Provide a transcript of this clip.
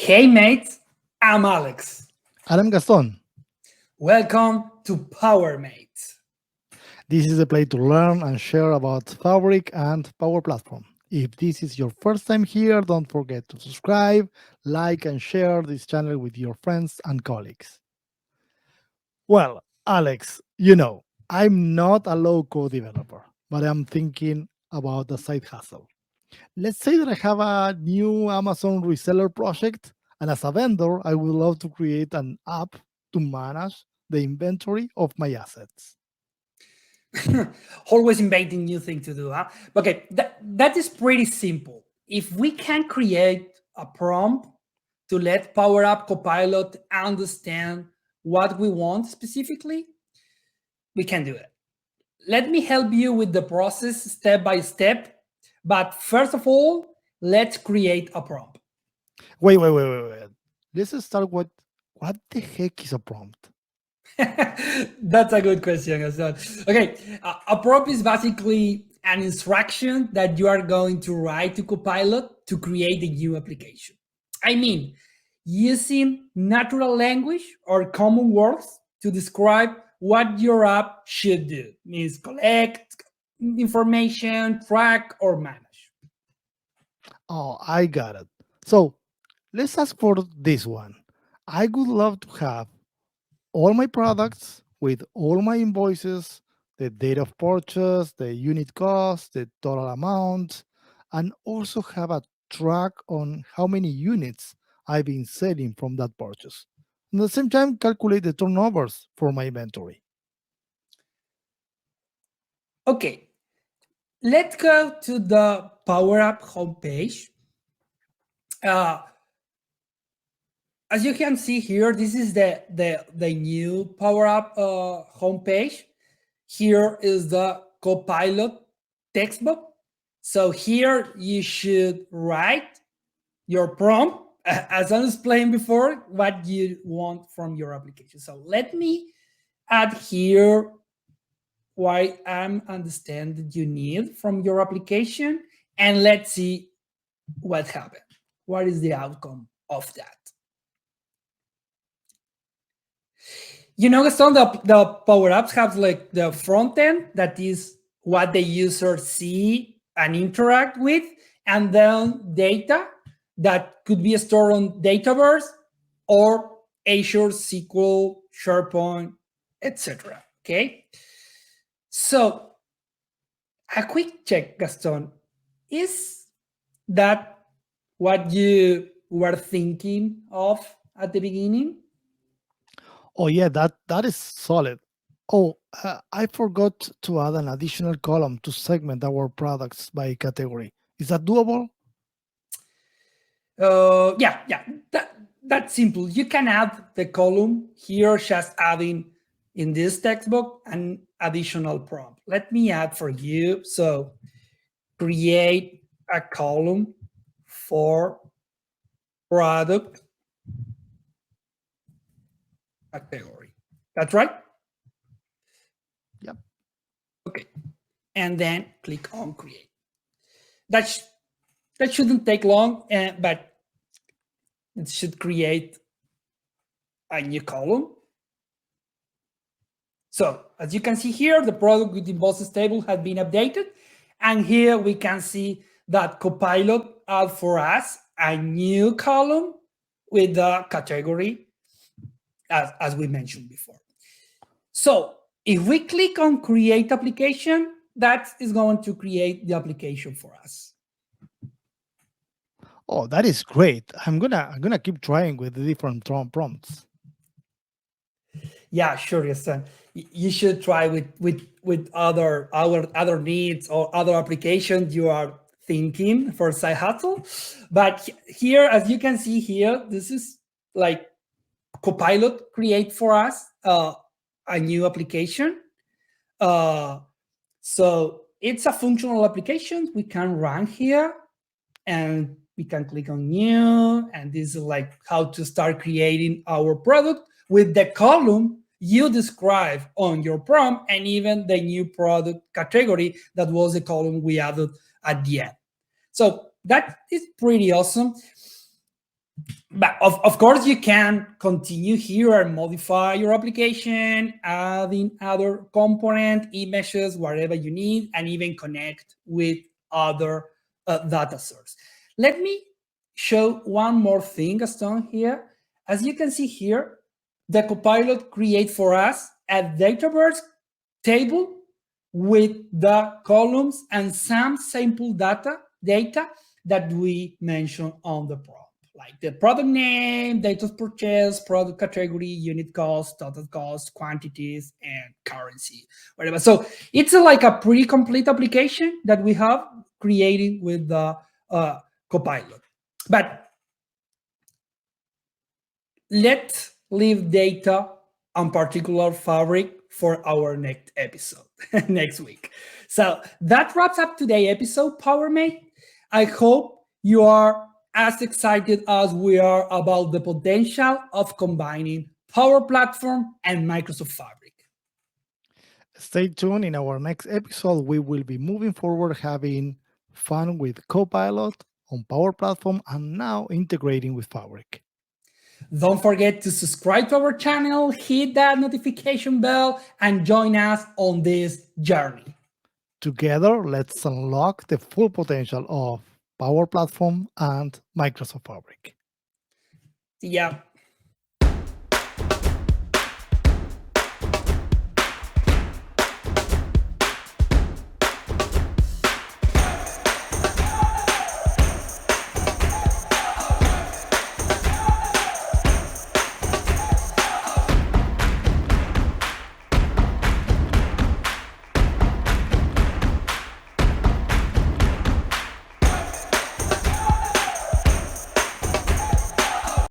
Hey mates, I'm Alex. Adam Gaston, Welcome to Power Mates. this is a place to learn and share about Fabric and Power Platform. If this is your first time here, don't forget to subscribe, like, and share this channel with your friends and colleagues. Well, Alex, I'm not a low code developer, but I'm thinking about a side hustle. Let's say that I have a new Amazon reseller project, and as a vendor, I would love to create an app to manage the inventory of my assets. Always inventing new thing to do, huh? Okay, that is pretty simple. If we can create a prompt to let Power App Copilot understand what we want specifically, we can do it. Let me help you with the process step by step. But first of all, let's create a prompt. Wait. Let's start with what the heck is a prompt? That's a good question as well. Okay, a prompt is basically an instruction that you are going to write to Copilot to create a new application. I mean, using natural language or common words to describe what your app should do. Means collect information, track, or manage. Oh, I got it. So let's ask for this one. I would love to have all my products with all my invoices, the date of purchase, the unit cost, the total amount, and also have a track on how many units I've been selling from that purchase. And at the same time, calculate the turnovers for my inventory. Okay, let's go to the Power App homepage. Uh, as you can see here, this is the new Power App homepage. Here is the Copilot textbook. So here you should write your prompt, as I explained before, what you want from your application. So let me add here what I understand that you need from your application, and let's see what happened. What is the outcome of that? Some the Power Apps have like the front end that is what the user see and interact with, and then data that could be stored on Dataverse or Azure SQL, SharePoint, etc. Okay, so a quick check, Gaston. Is that what you were thinking of at the beginning? Oh yeah, that is solid. Oh, I forgot to add an additional column to segment our products by category. Is that doable? Yeah, that's simple. You can add the column here, just adding in this textbook an additional prompt. Let me add for you. So create a column for product category. That's right. Yep. Okay, and then click on create. That's that shouldn't take long, but it should create a new column. So as you can see here, the product with invoices table has been updated. And here we can see that Copilot add for us a new column with the category as we mentioned before. So if we click on create application, that is going to create the application for us. Oh, that is great. I'm gonna keep trying with the different prompts. Yeah, sure, yes. You should try with other needs or other applications you are thinking for side hustle. But here, as you can see here, this is like Copilot create for us a new application. Uh, so it's a functional application we can run here, and we can click on new, and this is like how to start creating our product with the column you describe on your prompt, and even the new product category that was the column we added at the end. So that is pretty awesome. But of course, you can continue here and modify your application, adding other component, images, whatever you need, and even connect with other data source. Let me show one more thing, Gaston, here. As you can see here, the Copilot create for us a database table with the columns and some sample data that we mentioned on the prompt, like the product name, date of purchase, product category, unit cost, total cost, quantities, and currency, whatever. So it's like a pretty complete application that we have created with the Copilot. But let's leave data on particular fabric for our next episode next week. So that wraps up today's episode, PowerMate. I hope you are as excited as we are about the potential of combining Power Platform and Microsoft Fabric. Stay tuned. In our next episode, we will be moving forward, having fun with Copilot on Power Platform and now integrating with Fabric. Don't forget to subscribe to our channel, hit that notification bell, and join us on this journey. Together, let's unlock the full potential of Power Platform and Microsoft Fabric. Yeah.